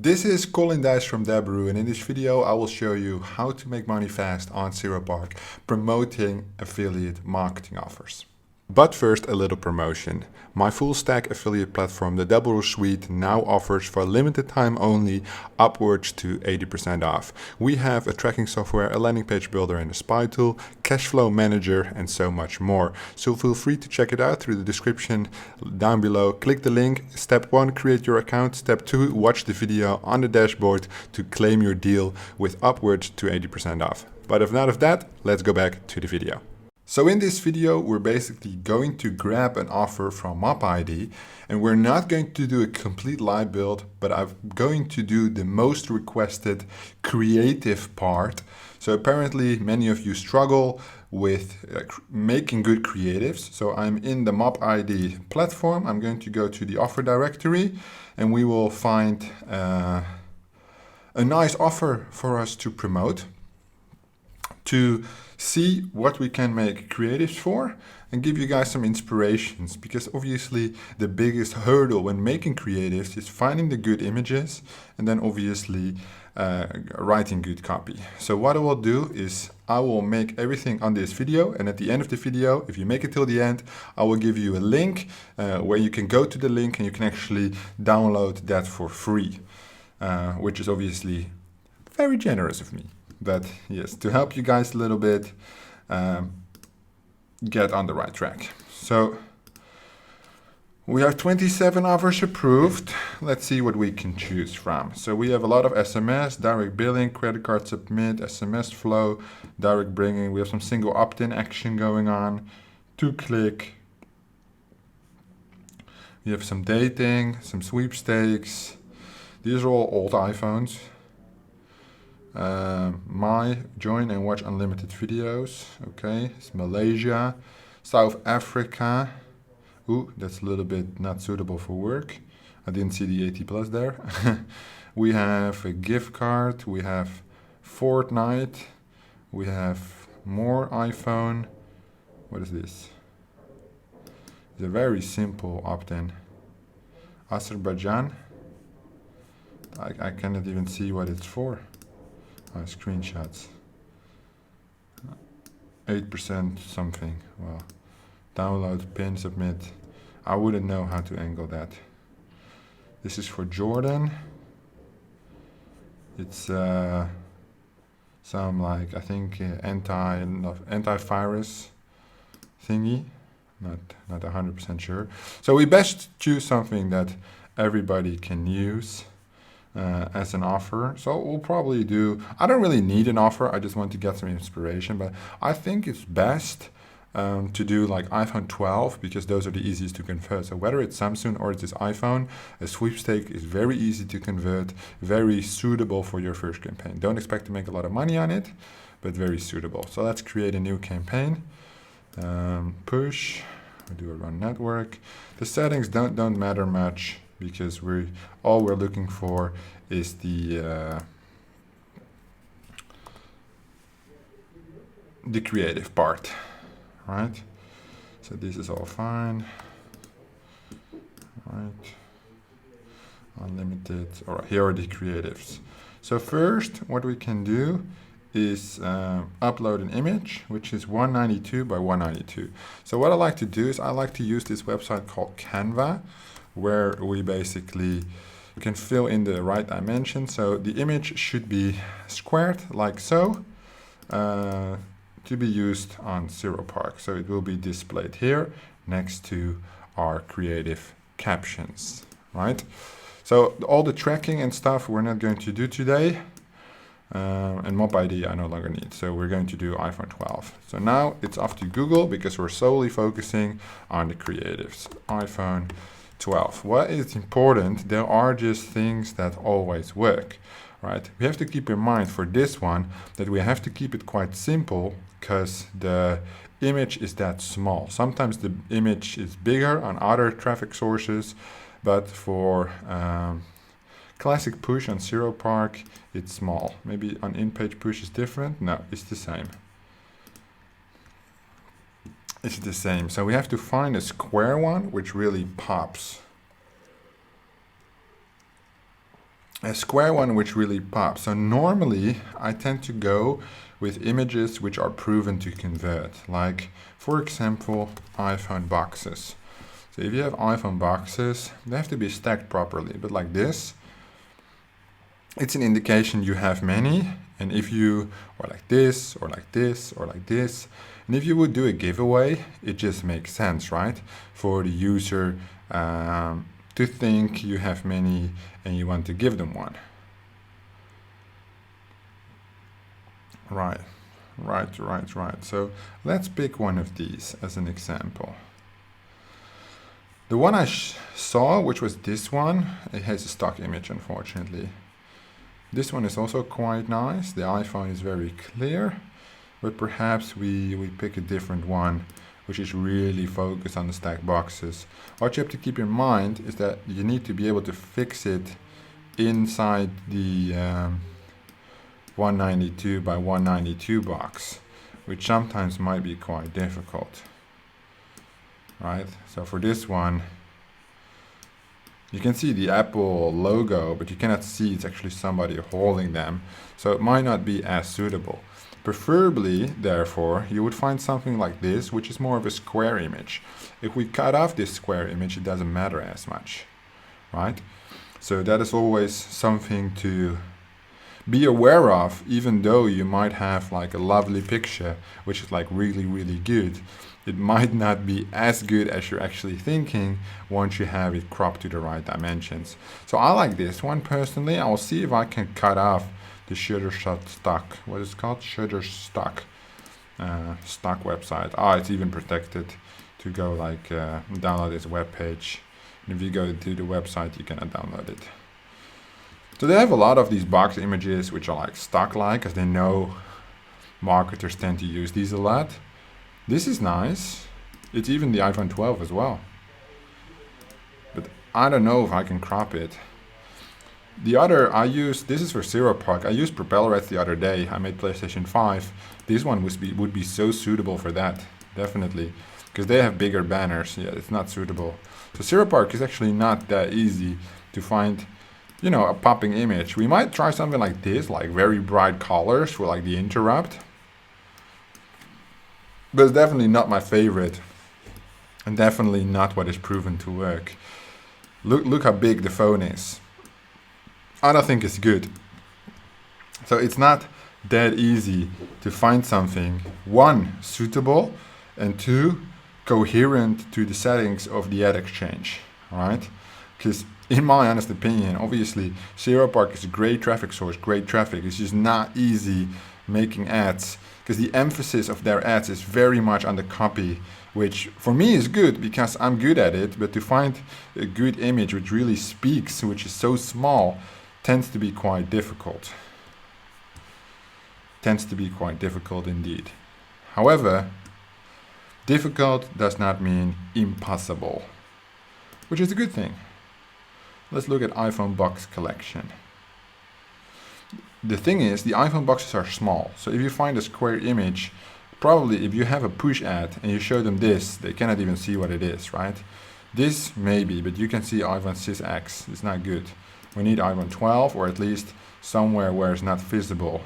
This is Colin Dijs from Deberoo, and in this video I will show you how to make money fast on Zeropark promoting affiliate marketing offers. But first, a little promotion. My full stack affiliate platform, the Deberoo suite, now offers for a limited time only upwards to 80% off. We have a tracking software, a landing page builder and a spy tool, cash flow manager and so much more. So feel free to check it out through the description down below. Click the link. Step 1, create your account. Step 2, watch the video on the dashboard to claim your deal with upwards to 80% off. But if not of that, let's go back to the video. So in this video, we're basically going to grab an offer from MapID, and we're not going to do a complete live build, but I'm going to do the most requested creative part. So apparently many of you struggle with making good creatives. So I'm in the MapID platform. I'm going to go to the offer directory and we will find a nice offer for us to promote, to see what we can make creatives for and give you guys some inspirations, because obviously the biggest hurdle when making creatives is finding the good images and then obviously writing good copy. So what I will do is I will make everything on this video, and at the end of the video, if you make it till the end, I will give you a link where you can go to the link and you can actually download that for free, which is obviously very generous of me. But yes, to help you guys a little bit get on the right track. So we have 27 offers approved. Let's see what we can choose from. So we have a lot of SMS, direct billing, credit card submit, SMS flow, direct bringing. We have some single opt-in action going on, 2-click. We have some dating, some sweepstakes. These are all old iPhones. My join and watch unlimited videos. Okay, it's Malaysia, South Africa. Ooh, that's a little bit not suitable for work. I didn't see the 80+ there. We have a gift card. We have Fortnite. We have more iPhone. What is this? It's a very simple opt-in. Azerbaijan. I cannot even see what it's for. Screenshots. 8% something. Well, download, pin, submit. I wouldn't know how to angle that. This is for Jordan. It's some like, I think antivirus thingy. Not 100% sure. So we best choose something that everybody can use as an offer. So we'll probably do, I don't really need an offer, I just want to get some inspiration, but I think it's best to do like iPhone 12, because those are the easiest to convert. So whether it's Samsung or it's this iPhone, a sweepstake is very easy to convert, very suitable for your first campaign. Don't expect to make a lot of money on it, but very suitable. So let's create a new campaign. Push, we do a run network. The settings don't matter much, because all we're looking for is the creative part, right? So this is all fine, right? Unlimited. All right, here are the creatives. So first, what we can do is upload an image, which is 192 by 192. So what I like to do is I like to use this website called Canva, where we basically can fill in the right dimension. So the image should be squared like so, to be used on Zeropark. So it will be displayed here next to our creative captions, right? So all the tracking and stuff we're not going to do today. And MapID I no longer need, so we're going to do iPhone 12. So now it's off to Google, because we're solely focusing on the creatives. iPhone 12. What is important? There are just things that always work, right? We have to keep in mind for this one that we have to keep it quite simple, because the image is that small. Sometimes the image is bigger on other traffic sources, but for classic push on Zeropark, it's small. Maybe on in-page push is different. No, it's the same. It's the same. So we have to find a square one which really pops. a square one which really pops. So normally I tend to go with images which are proven to convert, like for example iPhone boxes. So if you have iPhone boxes, they have to be stacked properly, but like this, it's an indication you have many. And if you, or like this, or like this, or like this, and if you would do a giveaway, it just makes sense, right? For the user to think you have many and you want to give them one. Right. So let's pick one of these as an example. The one I saw, which was this one, it has a stock image, unfortunately. This one is also quite nice. The iPhone is very clear, but perhaps we pick a different one, which is really focused on the stacked boxes. What you have to keep in mind is that you need to be able to fix it inside the 192 by 192 box, which sometimes might be quite difficult, right? So for this one, you can see the Apple logo, but you cannot see it's actually somebody holding them. So it might not be as suitable. Preferably, therefore, you would find something like this, which is more of a square image. If we cut off this square image, it doesn't matter as much, right? So that is always something to be aware of, even though you might have like a lovely picture, which is like really, really good. It might not be as good as you're actually thinking once you have it cropped to the right dimensions. So I like this one personally. I'll see if I can cut off the Shutterstock, what is it called? Shutterstock stock website. It's even protected to go like download this web page. And if you go to the website, you cannot download it. So they have a lot of these box images which are like stock-like, because they know marketers tend to use these a lot. This is nice. It's even the iPhone 12 as well. But I don't know if I can crop it. The other this is for Zeropark. I used Propeller Ads the other day. I made PlayStation 5. This one would be so suitable for that, definitely. Because they have bigger banners. Yeah, it's not suitable. So Zeropark is actually not that easy to find, you know, a popping image. We might try something like this, like very bright colors for like the interrupt. But it's definitely not my favorite. And definitely not what is proven to work. Look how big the phone is. I don't think it's good. So it's not that easy to find something, one, suitable, and two, coherent to the settings of the ad exchange, right? Because in my honest opinion, obviously, Zeropark is a great traffic source, great traffic. It's just not easy making ads, because the emphasis of their ads is very much on the copy, which for me is good because I'm good at it, but to find a good image which really speaks, which is so small, tends to be quite difficult. Tends to be quite difficult indeed. However, difficult does not mean impossible, which is a good thing. Let's look at iPhone box collection. The thing is, the iPhone boxes are small. So if you find a square image, probably if you have a push ad and you show them this, they cannot even see what it is, right? This maybe, but you can see iPhone 6X. It's not good. We need iPhone 12, or at least somewhere where it's not visible.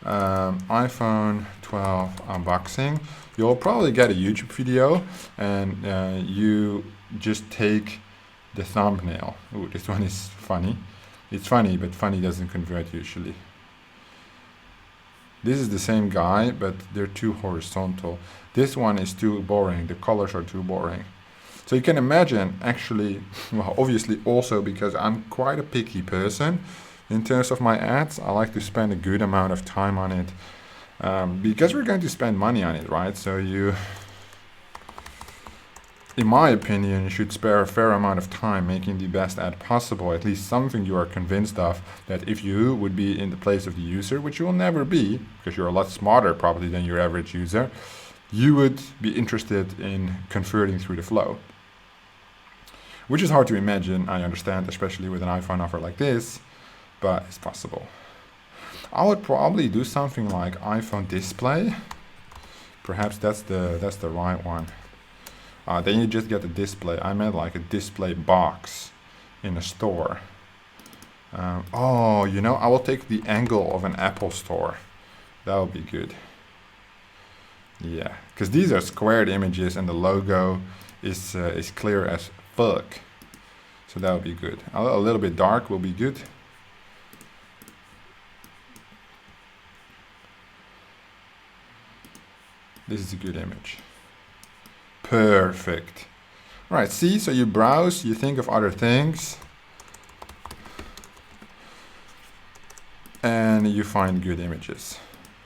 iPhone 12 unboxing. You'll probably get a YouTube video and you just take the thumbnail. Ooh, this one is funny. It's funny, but funny doesn't convert usually. This is the same guy, but they're too horizontal. This one is too boring. The colors are too boring. So you can imagine, actually, well, obviously also because I'm quite a picky person in terms of my ads. I like to spend a good amount of time on it because we're going to spend money on it, right? So you, in my opinion, you should spare a fair amount of time making the best ad possible, at least something you are convinced of, that if you would be in the place of the user, which you will never be, because you're a lot smarter probably than your average user, you would be interested in converting through the flow. Which is hard to imagine, I understand, especially with an iPhone offer like this, but it's possible. I would probably do something like iPhone display. Perhaps that's the right one. Then you just get a display. I meant like a display box in a store. Oh, you know, I will take the angle of an Apple store. That would be good. Yeah, because these are squared images and the logo is clear as fuck. So that would be good. A little bit dark will be good. This is a good image. Perfect. All right, see, so you browse, you think of other things, and you find good images.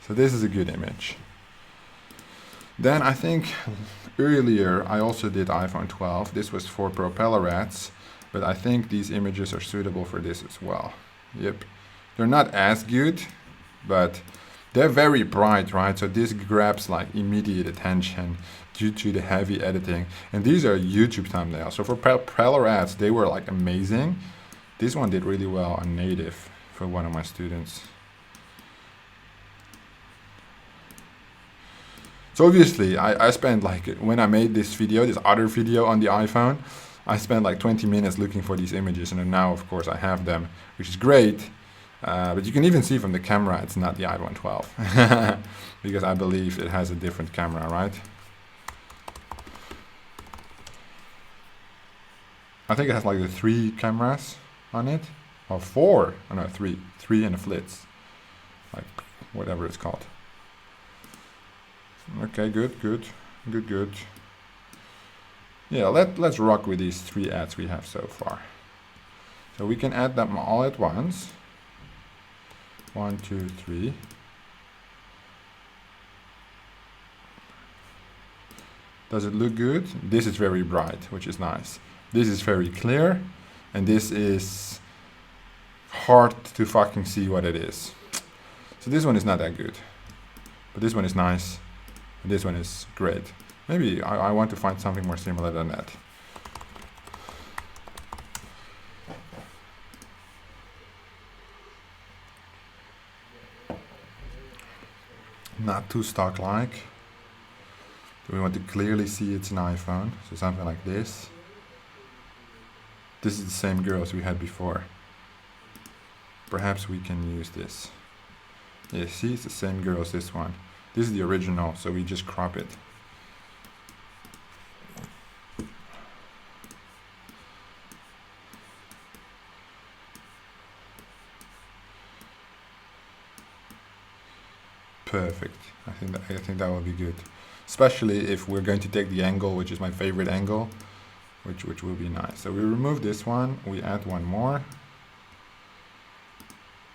So this is a good image. Then I think earlier I also did iPhone 12. This was for propeller ads, but I think these images are suitable for this as well. Yep. They're not as good, but they're very bright, right? So this grabs like immediate attention due to the heavy editing. And these are YouTube thumbnails. So for propeller ads, they were like amazing. This one did really well on native for one of my students. So obviously I spent like, when I made this video, this other video on the iPhone, I spent like 20 minutes looking for these images, and now of course I have them, which is great. But you can even see from the camera it's not the iPhone 12 because I believe it has a different camera, right? I think it has like the 3 cameras on it, or 4, oh no, 3 and a flits, like whatever it's called. Okay, good. Yeah, let's rock with these 3 ads we have so far. So we can add them all at once. 1, 2, 3. Does it look good? This is very bright, which is nice. This is very clear, and this is hard to fucking see what it is. So this one is not that good, but this one is nice, and this one is great. Maybe I want to find something more similar than that. Not too stock-like. Do we want to clearly see it's an iPhone? So something like this. This is the same girl as we had before. Perhaps we can use this. Yeah, see, it's the same girl as this one. This is the original, so we just crop it. Perfect. I think that will be good, especially if we're going to take the angle, which is my favorite angle, which will be nice. So we remove this one, we add one more.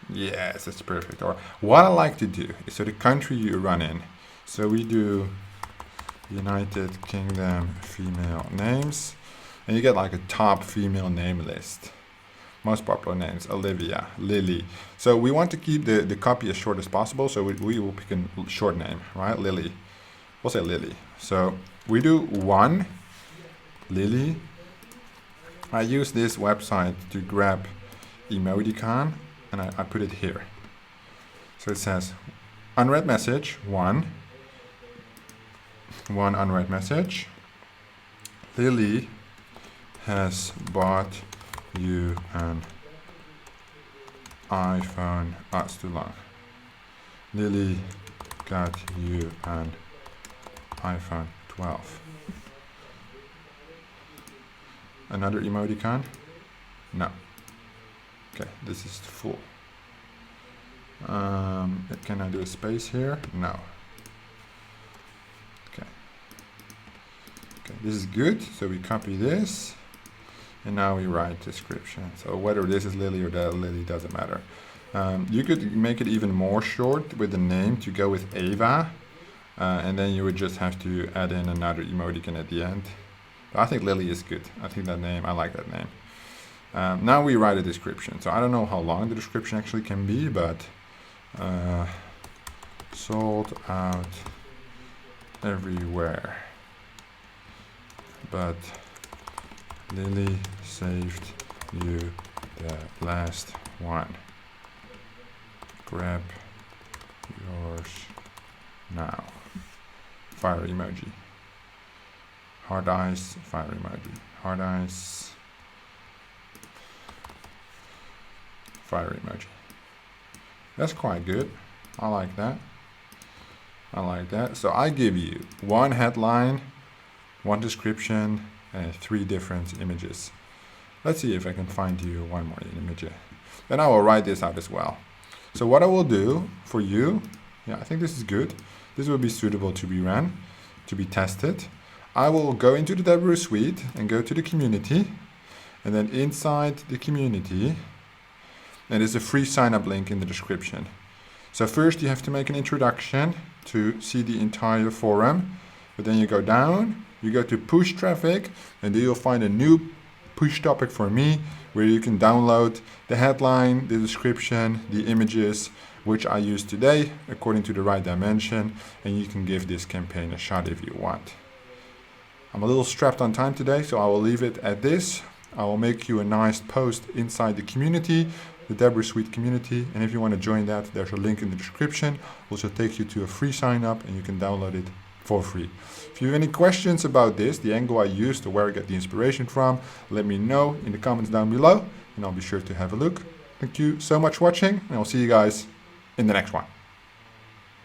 Yes, that's perfect. Or what I like to do is, so the country you run in. So we do United Kingdom female names, and you get like a top female name list. Most popular names: Olivia, Lily. So we want to keep the copy as short as possible, so we will pick a short name, right? Lily. We'll say Lily. So we do 1, Lily. I use this website to grab emoticon, and I put it here. So it says unread message, 1 unread message. Lily has bought you an iPhone. It's too long. Lily got you an iPhone 12. Another emoticon? No. Okay, this is full. Can I do a space here? No. Okay, this is good. So we copy this. And now we write description. So whether this is Lily or that Lily doesn't matter. You could make it even more short with the name to go with Ava. And then you would just have to add in another emoticon at the end. But I think Lily is good. I think that name, I like that name. Now we write a description. So I don't know how long the description actually can be, but sold out everywhere. But Lily saved you the last one. Grab yours now. Fire emoji. Hard eyes, fire emoji. Hard eyes, fire emoji. That's quite good. I like that. I like that. So I give you one headline, one description, and 3 different images. Let's see if I can find you one more image. Then I will write this out as well. So what I will do for you, I think this is good. This will be suitable to be run, to be tested. I will go into the Deberoo suite and go to the community. And then inside the community, and there's a free sign-up link in the description. So first you have to make an introduction to see the entire forum. But then you go down, you go to push traffic, and then you'll find a new push topic for me, where you can download the headline, the description, the images, which I use today according to the right dimension, and you can give this campaign a shot if you want. I'm a little strapped on time today, so I will leave it at this. I will make you a nice post inside the community, the Deberoo Suite community, and if you want to join that, there's a link in the description. Which will take you to a free sign up, and you can download it for free. If you have any questions about this, the angle I used or where I get the inspiration from, let me know in the comments down below, and I'll be sure to have a look. Thank you so much for watching, and I'll see you guys in the next one.